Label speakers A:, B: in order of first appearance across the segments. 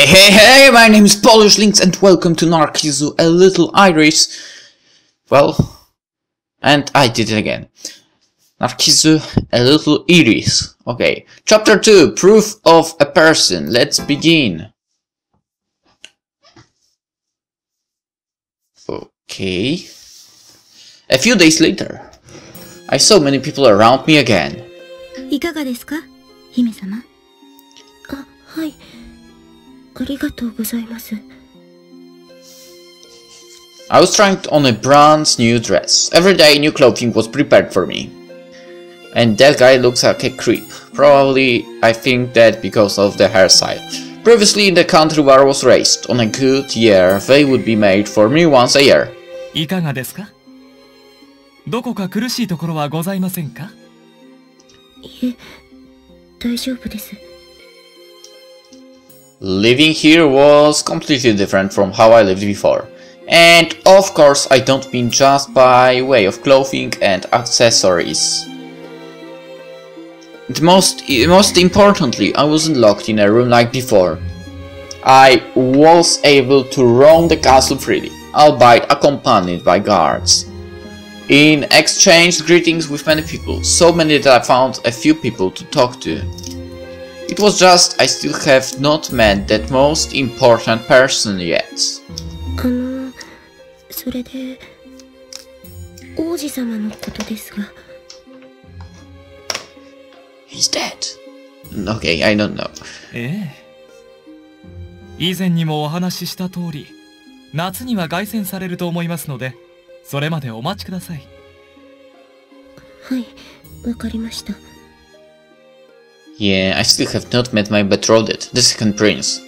A: Hey, my name is PolishLynx and welcome to Narcissu, a little iris. Well, and I did it again. Narcissu, a little iris. Okay, chapter 2, proof of a person. Let's begin. Okay. A few days later, I saw many people around me again.
B: いかがですか、姫様？あ、はい。ありがとうございます。
A: I was trying on a brand new dress. Every day new clothing was prepared for me. And that guy looks like a creep. Probably I think that because of the hairstyle. Previously in the country where I was raised, on a good year they would be made for me once a year.
C: いかがですか？どこか苦しいところはございませんか？
B: いえ、大丈夫です。
A: Living here was completely different from how I lived before. And of course I don't mean just by way of clothing and accessories. And most importantly, I wasn't locked in a room like before. I was able to roam the castle freely, albeit accompanied by guards. In exchange greetings with many people, so many that I found a few people to talk to. It was just I still have not met that most important person yet.
B: それで王子様のことですが。
A: He's dead. Okay, I don't know.
C: 以前にもお話しした通り、夏には凱旋されると思いますので、それまでお待ちください。
B: はい、わかりました。
A: Yeah, I still have not met my betrothed, the second prince.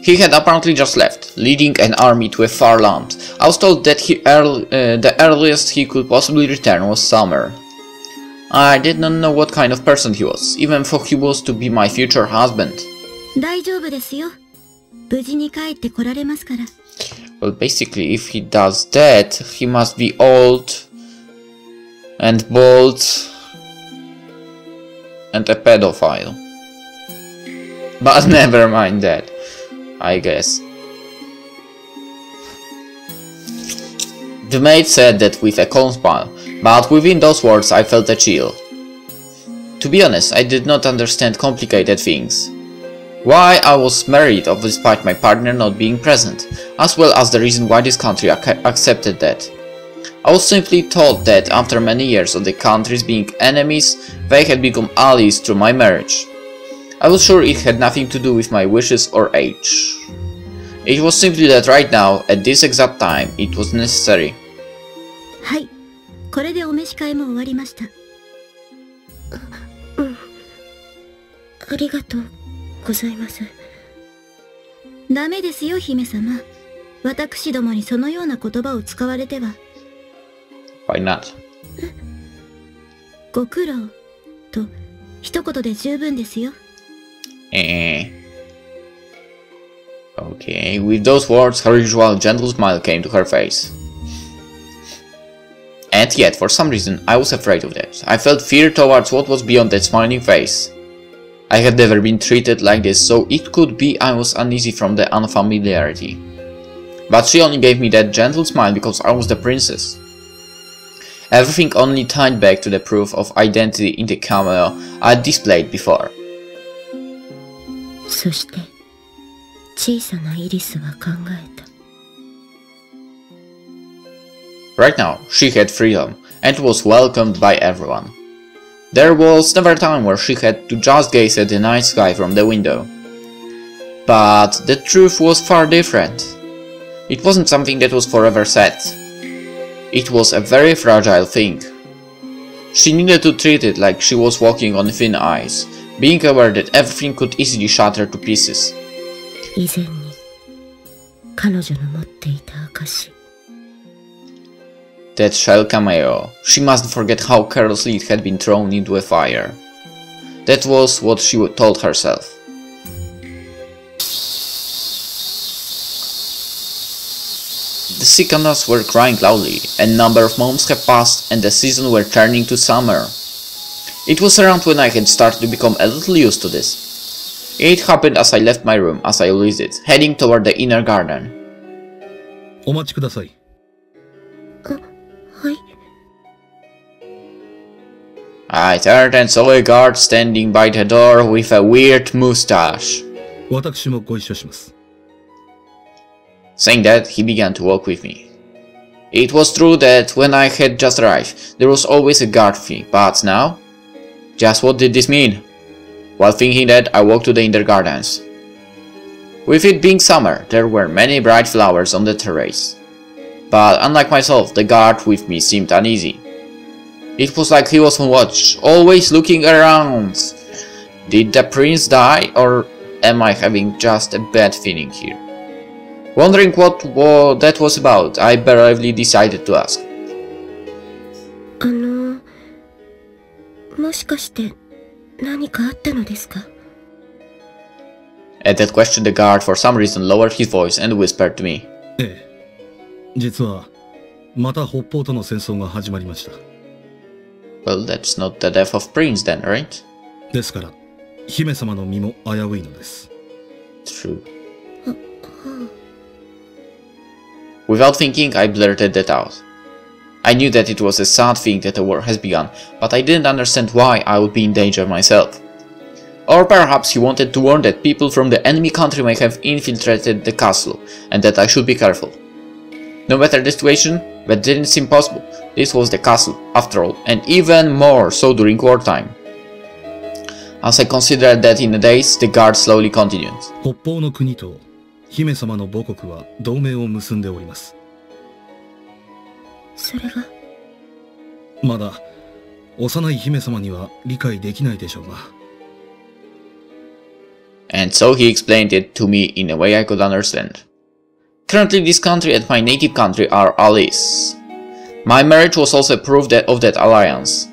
A: He had apparently just left, leading an army to a far land. I was told that the earliest he could possibly return was summer. I did not know what kind of person he was, even though he was to be my future husband.
B: 大丈夫ですよ。無事に帰ってこられますから。
A: Well, basically, if he does that, he must be old and bald and a pedophile. But never mind that, I guess. The maid said that with a calm smile, but within those words I felt a chill. To be honest, I did not understand complicated things. Why I was married off despite my partner not being present, as well as the reason why this country accepted that. I was simply told that after many years of the countries being enemies, they had become allies through my marriage. I was sure it had nothing to do with my wishes or age. It was simply that right now, at this exact time, it was necessary.
B: はい、これでお召し替えも終わりました。ありがとうございます。ダメですよ、姫様。私どもにそのような言葉を使われては。
A: Why not?
B: ご苦労と一言で十分ですよ。
A: Okay, with those words, her usual gentle smile came to her face. And yet, for some reason, I was afraid of that. I felt fear towards what was beyond that smiling face. I had never been treated like this, so it could be I was uneasy from the unfamiliarity. But she only gave me that gentle smile because I was the princess. Everything only tied back to the proof of identity in the cameo I displayed before.
B: そして小さなイリスは考えた。
A: Right now, she had freedom and was welcomed by everyone. There was never a time where she had to just gaze at the night sky from the window. But the truth was far different. It wasn't something that was forever set. It was a very fragile thing. She needed to treat it like she was walking on thin ice, being aware that everything could easily shatter to pieces.
B: 以前に彼女の持っていた証。
A: That shell cameo. She mustn't forget how carelessly it had been thrown into a fire. That was what she told herself. The cicadas were crying loudly, a number of months have passed and the seasons were turning to summer. It was around when I had started to become a little used to this. It happened as I left my room, as I always did, heading toward the inner garden.
D: お待ちください。
B: はい。
A: I turned and saw a guard standing by the door with a weird mustache.
D: 私もご一緒します。
A: Saying that, he began to walk with me. It was true that when I had just arrived, there was always a guard with me, but now? Just what did this mean? While thinking that, I walked to the inner gardens. With it being summer, there were many bright flowers on the terrace. But unlike myself, the guard with me seemed uneasy. It was like he was on watch, always looking around. Did the prince die, or am I having just a bad feeling here? Wondering what that was about, I bravely decided to ask.
B: もしかして何かあったのですか?
A: At that question, the guard for some reason lowered his voice and whispered to me.
D: ええ、実はまた北方との戦争が始まりました。
A: Well, that's not the death of Prince then, right?
D: ですから、姫様の身も危ういのです。
A: True. Without thinking, I blurted that out. I knew that it was a sad thing that a war has begun, but I didn't understand why I would be in danger myself. Or perhaps he wanted to warn that people from the enemy country may have infiltrated the castle, and that I should be careful. No matter the situation, that didn't seem possible. This was the castle, after all, and even more so during wartime. As I considered that in the days, the guard slowly continued.
D: 北方の国と姫様の母国は同盟を結んでおります。
B: それが
D: まだ幼い姫様には理解できないでしょうが。
A: And so he explained it to me in a way I could understand. Currently, this country and my native country are allies. My marriage was also proof of that alliance.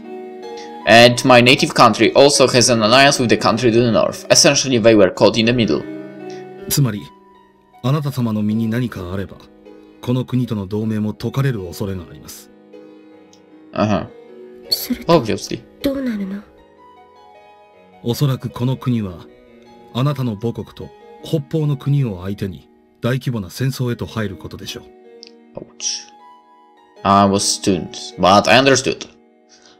A: And my native country also has an alliance with the country to the north. Essentially, they were caught in the middle.
D: つまり、あなた様の身に何かあれば、この国との同盟も解かれる恐れがあります。
B: すると
A: Obviously.
B: どうなるの?
D: おそらくこの国は、あなたの母国と北方の国を相手に大規模な戦争へと入ることでしょう。
A: Ouch. I was stunned, but I understood.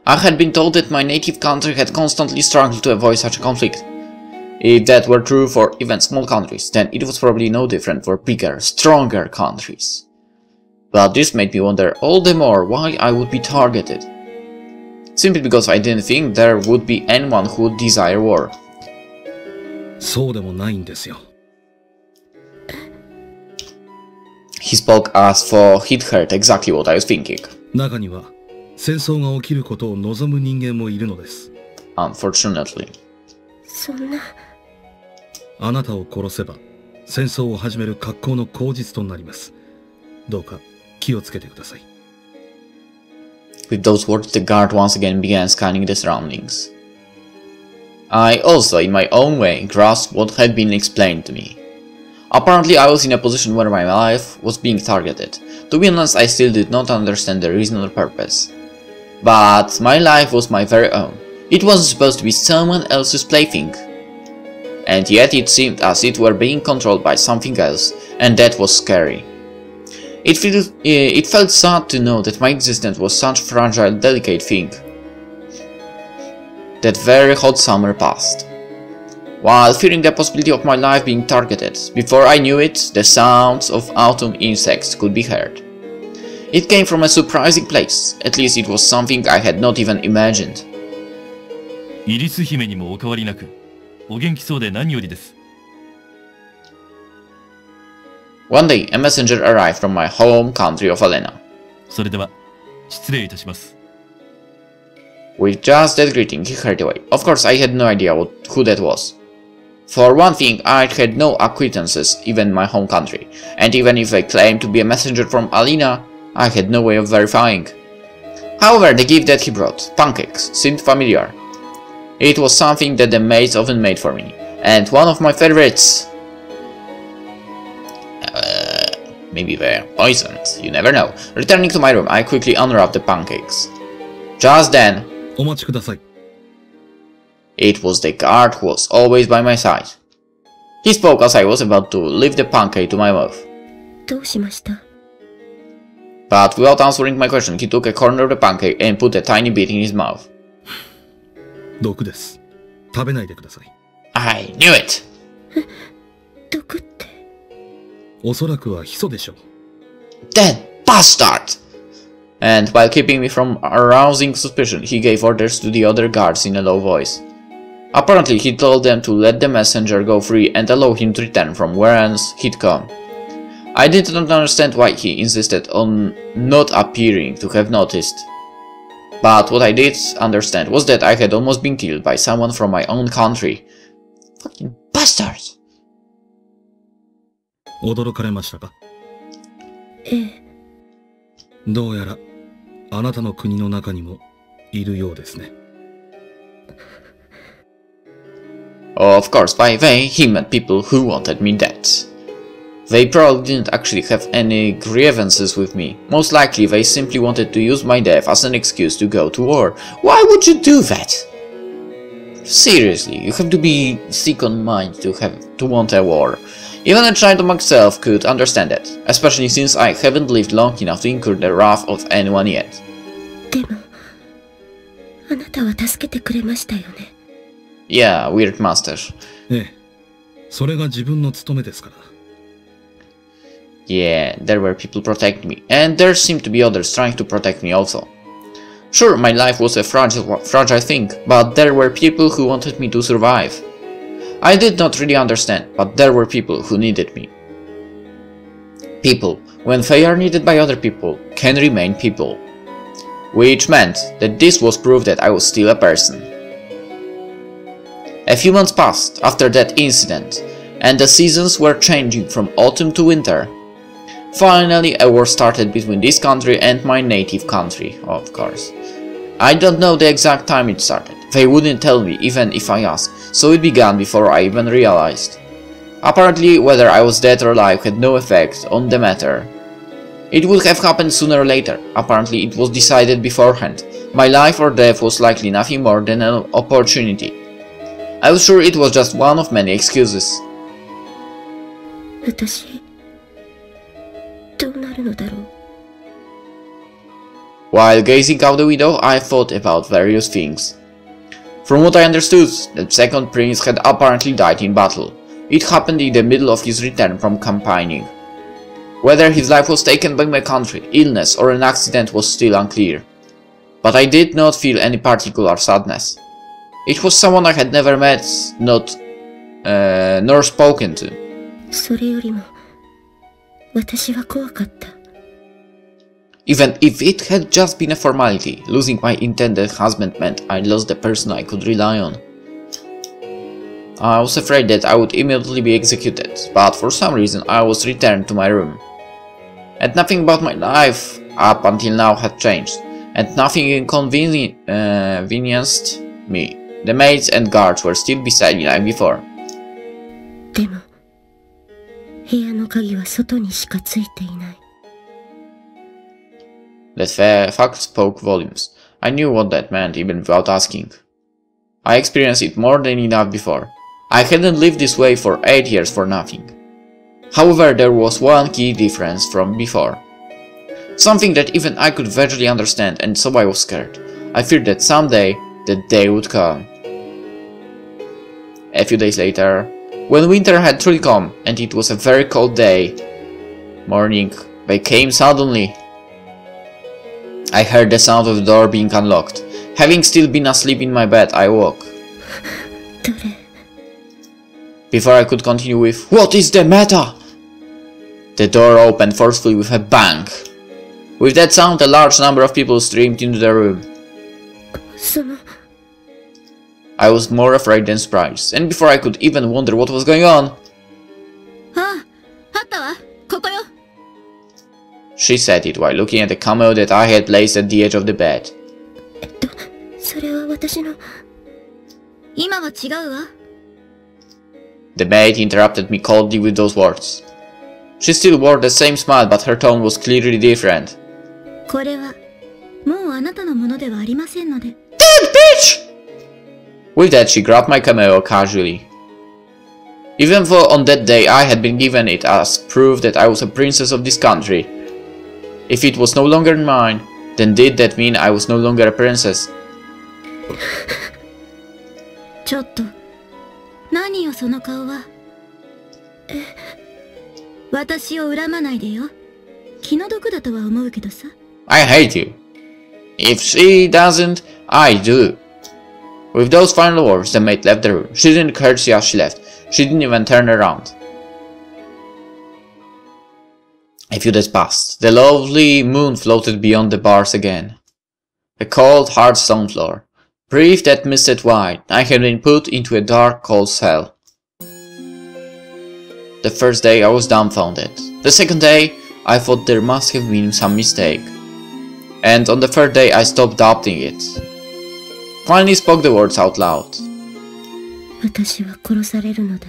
A: I had been told that my native country had constantly struggled to avoid such a conflict. If that were true for even small countries, then it was probably no different for bigger, stronger countries. But this made me wonder all the more why I would be targeted. Simply because I didn't think there would be anyone who would desire war.
D: そうでもないんですよ。
A: He spoke as for he'd heard exactly what I was thinking.
D: 中には戦争が起きることを望む人間もいるのです。
A: Unfortunately.
B: そんな。
D: あなたを殺せば戦争を始める格好の口実となります。どうか気をつけてください。
A: With those words, the guard once again began scanning the surroundings. I also, in my own way, grasped what had been explained to me. Apparently, I was in a position where my life was being targeted. To be honest, I still did not understand the reason or purpose. But my life was my very own. It wasn't supposed to be someone else's plaything. And yet it seemed as it were being controlled by something else, and that was scary. It felt sad to know that my existence was such a fragile, delicate thing. That very hot summer passed. While fearing the possibility of my life being targeted, before I knew it, the sounds of autumn insects could be heard. It came from a surprising place, at least it was something I had not even imagined.
E: イリス姫にもお変わりなく、お元気そうで何よりです。
A: One day, a messenger arrived from my home country of Alena.
E: それでは、失礼いたします。
A: With just that greeting, he hurried away. Of course, I had no idea who that was. For one thing, I had no acquaintances even in my home country, and even if I claimed to be a messenger from Alena, I had no way of verifying. However, the gift that he brought, pancakes, seemed familiar. It was something that the maids often made for me, and one of my favorites. Maybe they're poisoned, you never know. Returning to my room, I quickly unwrapped the pancakes. Just then,
D: お待ちください。
A: it was the guard who was always by my side. He spoke as I was about to lift the pancake to my mouth.
B: どうしました？
A: But without answering my question, he took a corner of the pancake and put a tiny bit in his mouth.
D: 毒です。食べないでください。
A: I knew it!
B: 毒って。
D: おそらくはヒ素でしょう。
A: That bastard! And while keeping me from arousing suspicion, he gave orders to the other guards in a low voice. Apparently, he told them to let the messenger go free and allow him to return from whence he'd come. I did not understand why he insisted on not appearing to have noticed. But what I did understand was that I had almost been killed by someone from my own country. Fucking bastards!
D: 驚かれましたか？
B: ええ。
D: どうやらあなたの国の中にもいるようですね。
A: Of course, by they, he meant people who wanted me dead. They probably didn't actually have any grievances with me. Most likely, they simply wanted to use my death as an excuse to go to war. Why would you do that? Seriously, you have to be sick on mind to want a war. Even a child myself could understand that, especially since I haven't lived long enough to incur the wrath of anyone yet.
B: でも、あなたは助けてくれましたよね。
A: Yeah, weird master.
D: ええ、それが自分の務めですから。
A: Yeah, there were people protecting me, and there seemed to be others trying to protect me also. Sure, my life was a fragile thing, but there were people who wanted me to survive. I did not really understand, but there were people who needed me. People, when they are needed by other people, can remain people. Which meant that this was proof that I was still a person. A few months passed after that incident, and the seasons were changing from autumn to winter. Finally, a war started between this country and my native country, of course. I don't know the exact time it started. They wouldn't tell me even if I asked, so it began before I even realized. Apparently, whether I was dead or alive had no effect on the matter. It would have happened sooner or later. Apparently, it was decided beforehand. My life or death was likely nothing more than an opportunity. I was sure it was just one of many excuses.
B: 私、どうなるのだろう。
A: While gazing out the window, I thought about various things. From what I understood, the second prince had apparently died in battle. It happened in the middle of his return from campaigning. Whether his life was taken by my country, illness, or an accident was still unclear. But I did not feel any particular sadness. It was someone I had never met, nor spoken to.
B: それよりも、私は怖かった。
A: Even if it had just been a formality, losing my intended husband meant I lost the person I could rely on. I was afraid that I would immediately be executed, but for some reason I was returned to my room. And nothing about my life up until now had changed, and nothing inconvenienced me. The maids and guards were still beside me like before.
B: でも、部屋の鍵は外にしかついていない。
A: That fact spoke volumes. I knew what that meant even without asking. I experienced it more than enough before. I hadn't lived this way for 8 years for nothing. However, there was one key difference from before. Something that even I could vaguely understand, and so I was scared. I feared that someday, the day would come. A few days later, when winter had truly come, and it was a very cold day, morning came suddenly. I heard the sound of the door being unlocked. Having still been asleep in my bed, I woke.
B: どれ？
A: Before I could continue with, "What is the matter?" The door opened forcefully with a bang. With that sound, a large number of people streamed into the room.
B: その、
A: I was more afraid than surprised, and before I could even wonder what was going on,
B: あったわ、ここよ。
A: she said it while looking at the cameo that I had placed at the edge of the bed.
B: それは私の。今は違うわ。
A: The maid interrupted me coldly with those words. She still wore the same smile, but her tone was clearly different.
B: これは、もうあなたのものではありませんので。
A: Dead bitch! With that, she grabbed my cameo casually. Even though on that day I had been given it as proof that I was a princess of this country. If it was no longer mine, then did that mean I was no longer a princess?
B: ちょっと、何よその顔は。私を恨まないでよ。気の毒だとは思うけどさ。
A: I hate you. If she doesn't, I do. With those final words, the maid left the room. She didn't curtsy as she left. She didn't even turn around. A few days passed. The lovely moon floated beyond the bars again. A cold, hard stone floor. Breathed that misted white. I had been put into a dark, cold cell. The first day I was dumbfounded. The second day, I thought there must have been some mistake. And on the third day, I stopped doubting it. Finally spoke the words out loud.
B: 私は殺されるのだ。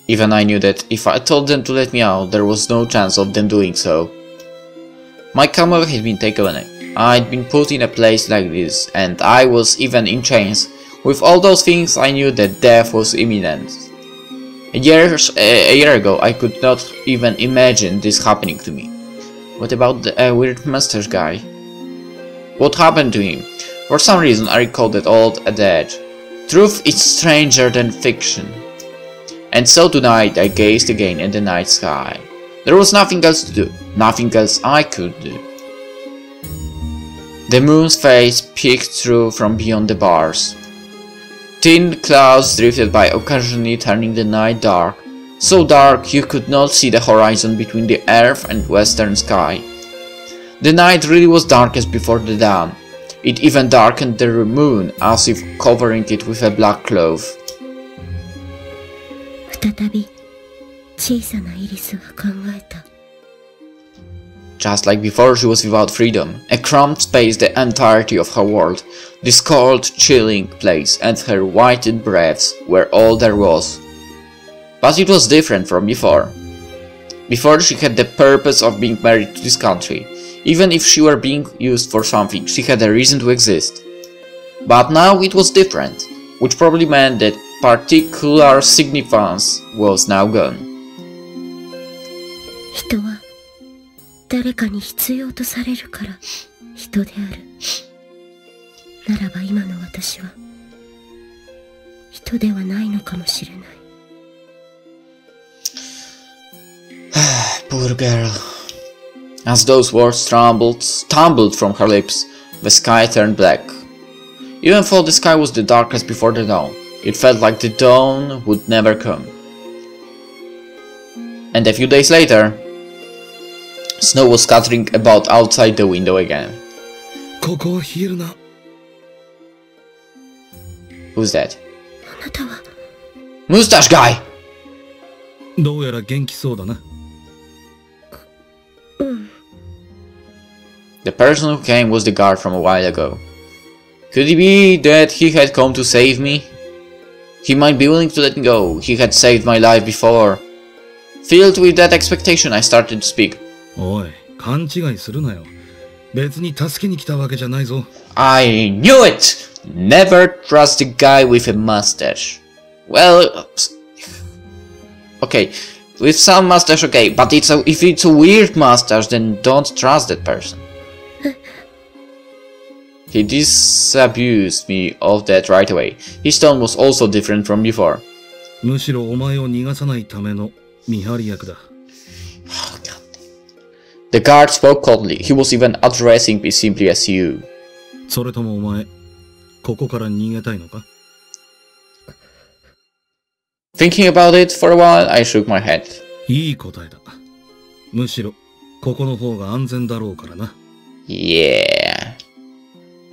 A: Even I knew that if I told them to let me out, there was no chance of them doing so. My camel had been taken away. I'd been put in a place like this, and I was even in chains. With all those things, I knew that death was imminent. A year ago, I could not even imagine this happening to me. What about the weird mustache guy? What happened to him? For some reason, I recalled that old adage. Truth is stranger than fiction. And so tonight, I gazed again at the night sky. There was nothing else to do, nothing else I could do. The moon's face peeked through from beyond the bars. Thin clouds drifted by, occasionally turning the night dark, so dark you could not see the horizon between the earth and western sky. The night really was darkest before the dawn. It even darkened the moon, as if covering it with a black cloth.
B: 再び小さなイリスは考えた。
A: Just like before, she was without freedom, a cramped space, the entirety of her world, this cold, chilling place, and her whitened breaths were all there was. But it was different from before. Before, she had the purpose of being married to this country. Even if she were being used for something, she had a reason to exist. But now it was different, which probably meant that particular significance was now gone.
B: 人は誰かに必要とされるから人である。ならば今の私は人ではないのかもしれない。
A: Poor girl. As those words tumbled from her lips, the sky turned black. Even though the sky was the darkest before the dawn, it felt like the dawn would never come. And a few days later, snow was scattering about outside the window again. Who's that?
B: あなたは
A: Mustache guy!
D: どうやら元気そうだな。
A: The person who came was the guard from a while ago. Could it be that he had come to save me? He might be willing to let me go. He had saved my life before. Filled with that expectation, I started to speak.
D: おい、勘違いするなよ。別に助けに来たわけじゃないぞ。
A: I knew it! Never trust a guy with a mustache. Well, okay, with some mustache, okay, but if it's a weird mustache, then don't trust that person. He disabused me of that right away. His tone was also different from before.
D: むしろお前を逃がさないための見張り役だ。
A: The guard spoke coldly. He was even addressing me simply as you.
D: それともお前、ここから逃げたいのか？
A: Thinking about it for a while, I shook my head.
D: いい答えだ。むしろ、ここの方が安全だろうからな。
A: Yeah.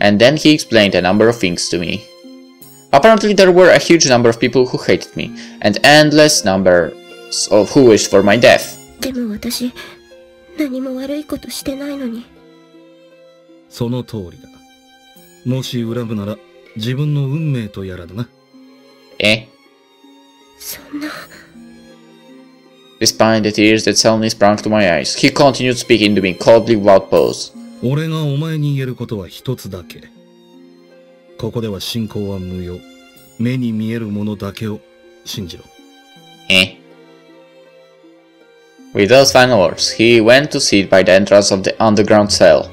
A: And then he explained a number of things to me. Apparently there were a huge number of people who hated me, and endless numbers of who wished for my death.
B: でも私何も悪いことしてないのに。
D: その通りだ。もし恨むなら自分の運命とやらだな。
A: Eh?
B: そんな。
A: Despite the tears that suddenly sprang to my eyes, he continued speaking to me coldly without pause.
D: 俺がお前に言えることは一つだけ。ここでは信仰は無用。目に見えるものだけを信じろ。
A: With those final words, he went to sit by the entrance of the underground cell.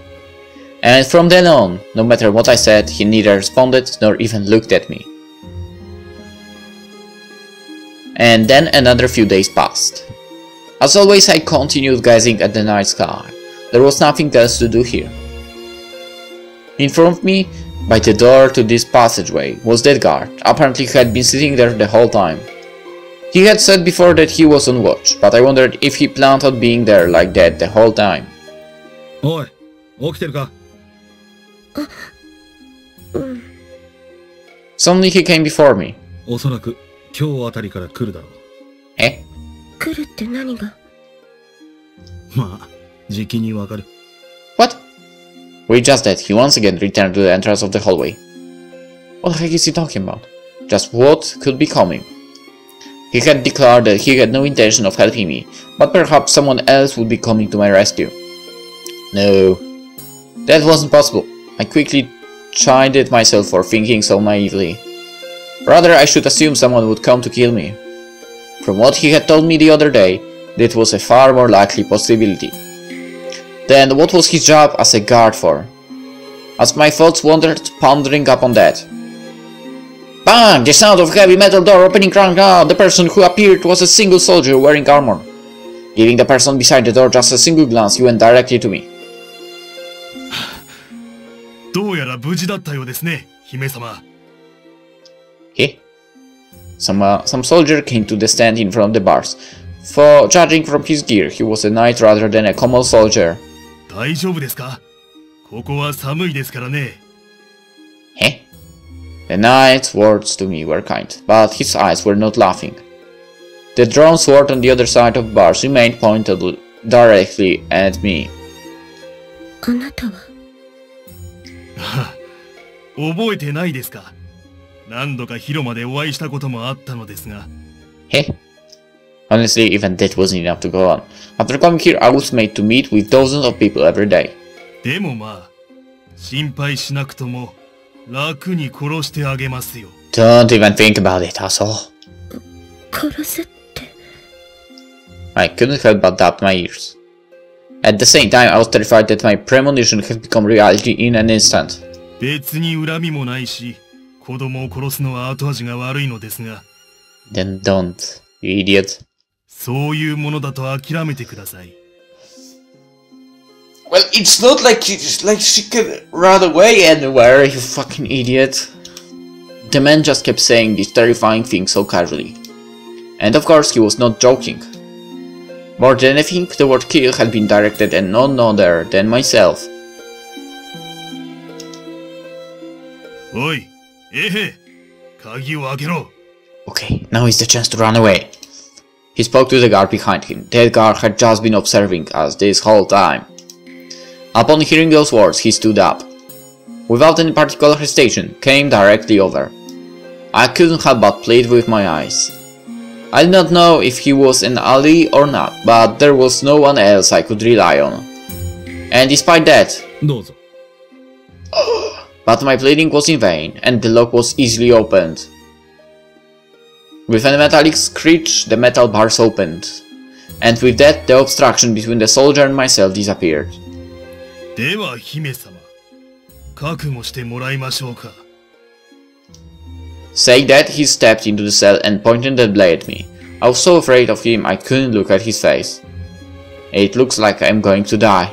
A: And from then on, no matter what I said, he neither responded nor even looked at me. And then another few days passed. As always, I continued gazing at the night sky. There was nothing else to do here. In front of me, by the door to this passageway, was that guard. Apparently he had been sitting there the whole time. He had said before that he was on watch, but I wondered if he planned on being there like that the whole time.
D: Oi, 起きてるか?
A: Suddenly he came before me.
D: おそらく今日あたりから来るだろう。
B: 来るって何が?
D: まあ、じきにわかる。
A: What? With just that, he once again returned to the entrance of the hallway. What the heck is he talking about? Just what could be coming? He had declared that he had no intention of helping me, but perhaps someone else would be coming to my rescue. No, that wasn't possible. I quickly chided myself for thinking so naively. Rather, I should assume someone would come to kill me. From what he had told me the other day, that was a far more likely possibility. Then what was his job as a guard for? As my thoughts wandered, pondering upon that. Bang! The sound of heavy metal door opening rang out. The person who appeared was a single soldier wearing armor. Giving the person beside the door just a single glance, he went directly to me.
E: どうやら無事だったようですね、姫様。
A: Some soldier came to the stand in front of the bars. For judging from his gear, he was a knight rather than a common soldier.
E: 大丈夫ですか? ここは寒いですからね。
A: The knight's words to me were kind, but his eyes were not laughing. The drawn sword on the other side of the bars remained pointed directly at me.
B: あなたは?
E: 覚えてないですか? 何度か広間でお会いしたこともあったのですが。
A: Honestly, even that wasn't enough to go on. After coming here, I was made to meet with dozens of people every day.
E: でもまあ、心配しなくとも楽に殺してあげますよ。
A: Don't even think about it, asshole.
B: 殺すって?
A: I couldn't help but doubt my ears. At the same time, I was terrified that my premonition had become reality in an instant.
E: 別に恨みもないし、子供を殺すのは後味が悪いのですが。
A: Then don't, you idiot.
E: そういうものだと諦めてください。
A: Well, it's not like she could run away anywhere, you fucking idiot. The man just kept saying these terrifying things so casually. And of course, he was not joking. More than anything, the word kill had been directed at none other than myself.
E: おい、鍵を開けろ。
A: Okay, now is the chance to run away. He spoke to the guard behind him. That guard had just been observing us this whole time. Upon hearing those words, he stood up. Without any particular hesitation, came directly over. I couldn't help but plead with my eyes. I did not know if he was an ally or not, but there was no one else I could rely on. And despite that,
D: どうぞ。
A: but my pleading was in vain, and the lock was easily opened. With a metallic screech, the metal bars opened, and with that, the obstruction between the soldier and myself disappeared.
E: では姫様、覚悟してもらいましょうか。
A: Saying that, he stepped into the cell and pointed the blade at me. I was so afraid of him I couldn't look at his face. It looks like I'm going to die.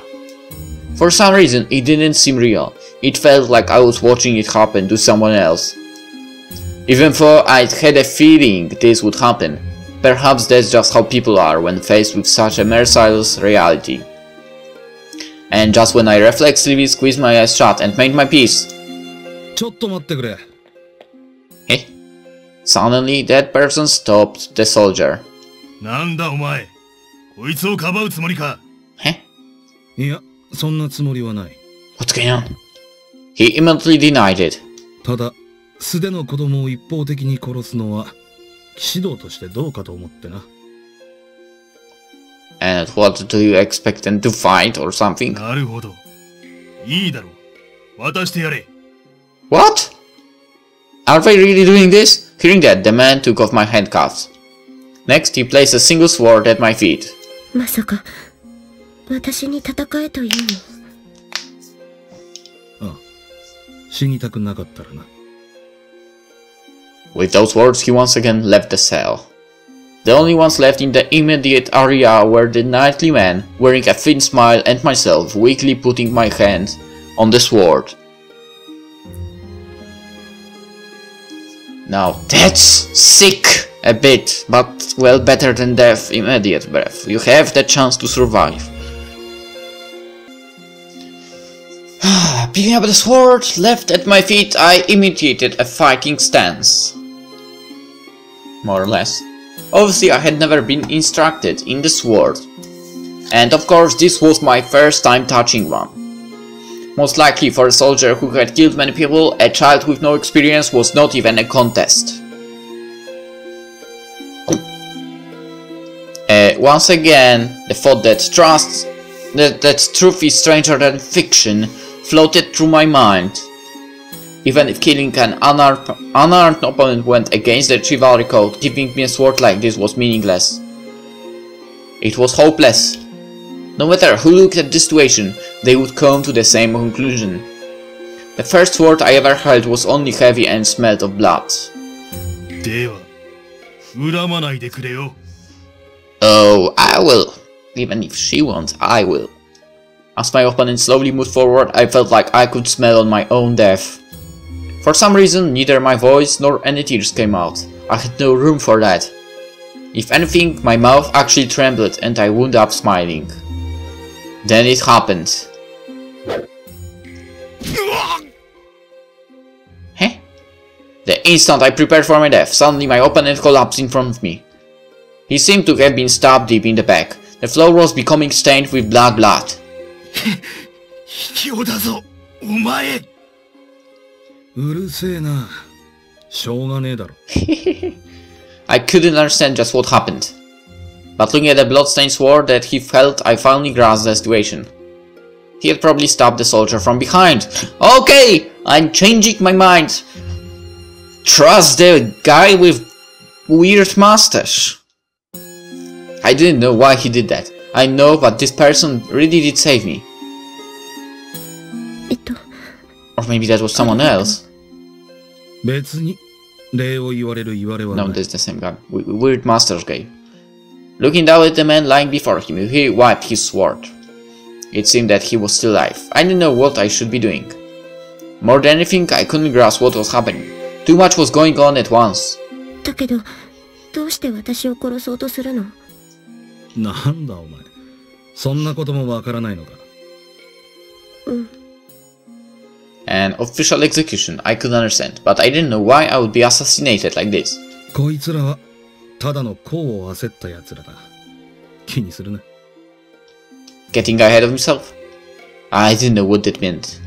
A: For some reason, it didn't seem real. It felt like I was watching it happen to someone else. Even though I'd had a feeling this would happen, perhaps that's just how people are when faced with such a merciless reality. And just when I reflexively squeezed my eyes shut and made my peace,
D: ちょっと待ってくれ。
A: Suddenly that person stopped the soldier.
E: なんだお前、こいつをかばうつもりか。
D: いや、そんなつもりはない。
A: What's going on? He immediately denied it.
D: ただ、素手の子供を一方的に殺すのは、騎士道としてどうかと思ってな。
A: And what do you expect them to fight or something?
E: なるほど。いいだろう。渡してやれ。
A: What? Are they really doing this? Hearing that, the man took off my handcuffs. Next, he placed a single sword at my feet.
B: まさか私に戦えというの？
D: ああ、死にたくなかったらな。
A: With those words, he once again left the cell. The only ones left in the immediate area were the knightly man, wearing a thin smile, and myself, weakly putting my hand on the sword. Now that's sick a bit, but well, better than death, immediate breath. You have the chance to survive. Picking up the sword left at my feet, I imitated a fighting stance. More or less. Obviously, I had never been instructed in the sword. And of course, this was my first time touching one. Most likely for a soldier who had killed many people, a child with no experience was not even a contest. Once again, the thought that truth is stranger than fiction floated through my mind. Even if killing an unarmed opponent went against the chivalry code, giving me a sword like this was meaningless. It was hopeless. No matter who looked at the situation, they would come to the same conclusion. The first sword I ever held was only heavy and smelled of blood. Oh, I will. Even if she won't, I will. As my opponent slowly moved forward, I felt like I could smell on my own death. For some reason, neither my voice nor any tears came out. I had no room for that. If anything, my mouth actually trembled and I wound up smiling. Then it happened. Huh? The instant I prepared for my death, suddenly my opponent collapsed in front of me. He seemed to have been stabbed deep in the back. The floor was becoming stained with blood. I couldn't understand just what happened. But looking at the bloodstained sword that he felt, I finally grasped the situation. He had probably stabbed the soldier from behind. Okay, I'm changing my mind. Trust the guy with weird mustache. I didn't know why he did that. I know, but this person really did save me. Or maybe that was someone else. No, that's the same guy. Weird mustache guy. Looking down at the man lying before him, he wiped his sword. It seemed that he was still alive. I didn't know what I should be doing. More than anything, I couldn't grasp what was happening. Too much was going on at once. An official execution, I could understand, but I didn't know why I would be assassinated like this. Getting ahead of himself? I didn't know what that meant.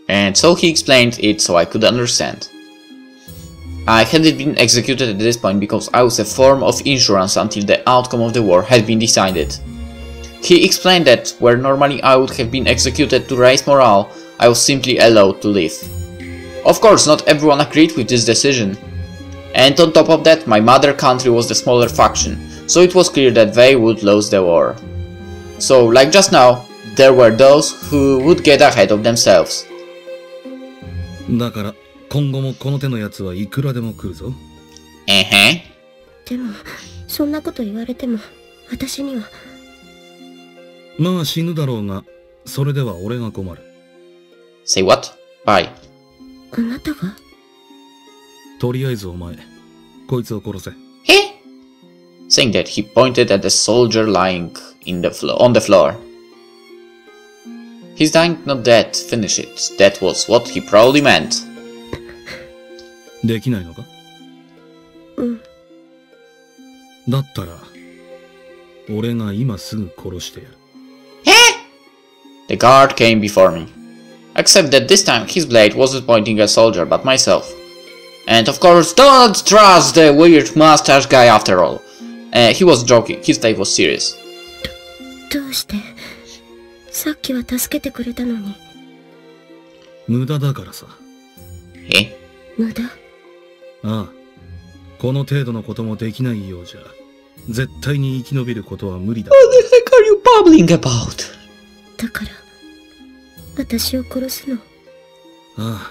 A: And so he explained it so I could understand. I hadn't been executed at this point because I was a form of insurance until the outcome of the war had been decided. He explained that where normally I would have been executed to raise morale, I was simply allowed to live. Of course, not everyone agreed with this decision. And on top of that, my mother country was the smaller faction, so it was clear that they would lose the war. So, like just now, there were those who would get ahead of themselves. Uh-huh. Say what? Why? Eh? Saying that, he pointed at the soldier lying on the floor. He's dying, not dead. Finish it. That was what he probably meant. Eh? The guard came before me. Except that this time his blade wasn't pointing at a soldier but myself. And of course, don't trust the weird mustache guy after all. He was joking, his face was serious.
D: 無駄だからさ。
A: え？
B: 無駄？
D: ああ。この程度のこともできないようじゃ、絶対に生き延びることは無理だ。
A: What the heck are you babbling about?
B: だから、私を殺すの？
D: ああ。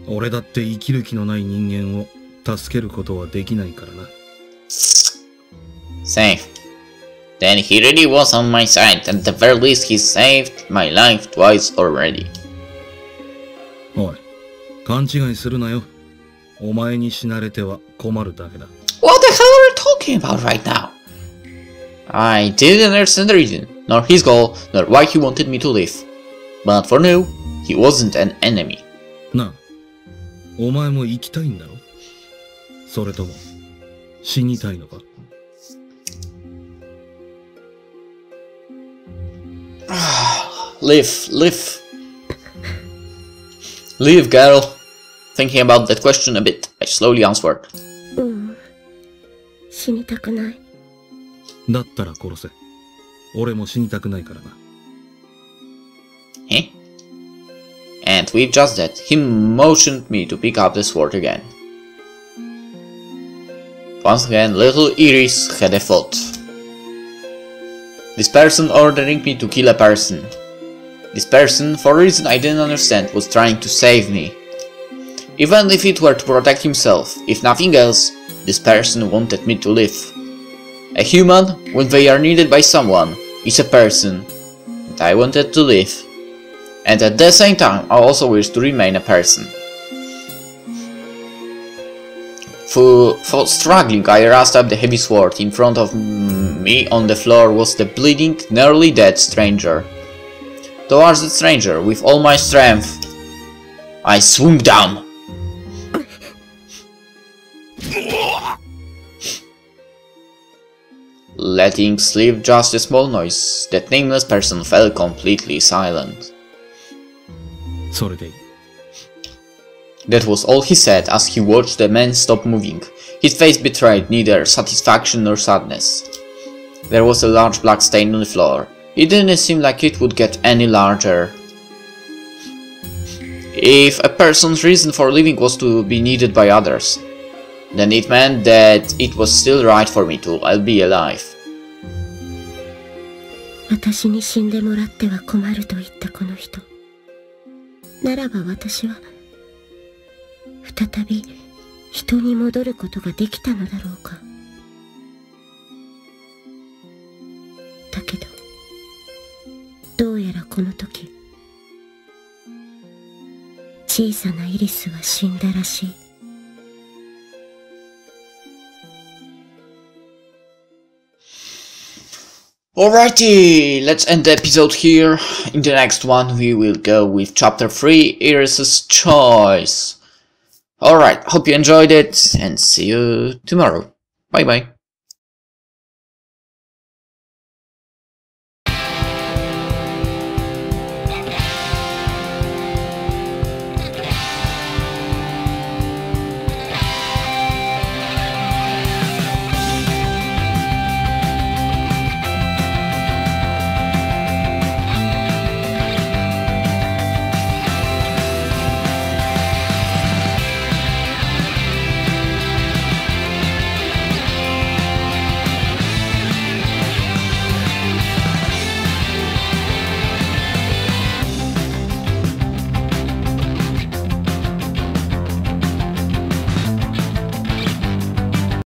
D: 俺だって生きる気のない人間を助けることはできないからな。
A: Safe. Then he really was on my side. At the very least, he saved my life twice already.
D: おい、勘違いするなよ。お前に死なれては困るだけだ。
A: What the hell are you talking about right now? I didn't understand the reason, nor his goal, nor why he wanted me to live. But for now, he wasn't an enemy.
D: なあ、お前も生きたいんだろ？それとも死にたいのか
A: ？Live, live. Live, girl. Thinking about that question a bit, I slowly answered.
B: 死にたくない。
D: だったら殺せ。俺も死にたくないからな。
A: Eh? And with just that, he motioned me to pick up the sword again. Once again, little Iris had a thought. This person ordering me to kill a person. This person, for a reason I didn't understand, was trying to save me. Even if it were to protect himself, if nothing else, this person wanted me to live. A human, when they are needed by someone, is a person, and I wanted to live. And at the same time, I also wished to remain a person. For struggling, I rasped up the heavy sword. In front of me on the floor was the bleeding, nearly dead stranger. Towards the stranger, with all my strength, I swung down. Letting slip just a small noise, that nameless person fell completely silent.
D: それでいい。
A: That was all he said as he watched the man stop moving. His face betrayed neither satisfaction nor sadness. There was a large black stain on the floor. It didn't seem like it would get any larger. If a person's reason for living was to be needed by others, then it meant that it was still right for me to be alive.
B: 私に死んでもらっては困ると言ったこの人。ならば私は再び人に戻ることができたのだろうか。だけどどうやらこの時小さなイリスは死んだらしい。
A: Alrighty, let's end the episode here. In the next one we will go with chapter 3, Iris's Choice. Alright, hope you enjoyed it and see you tomorrow. Bye bye.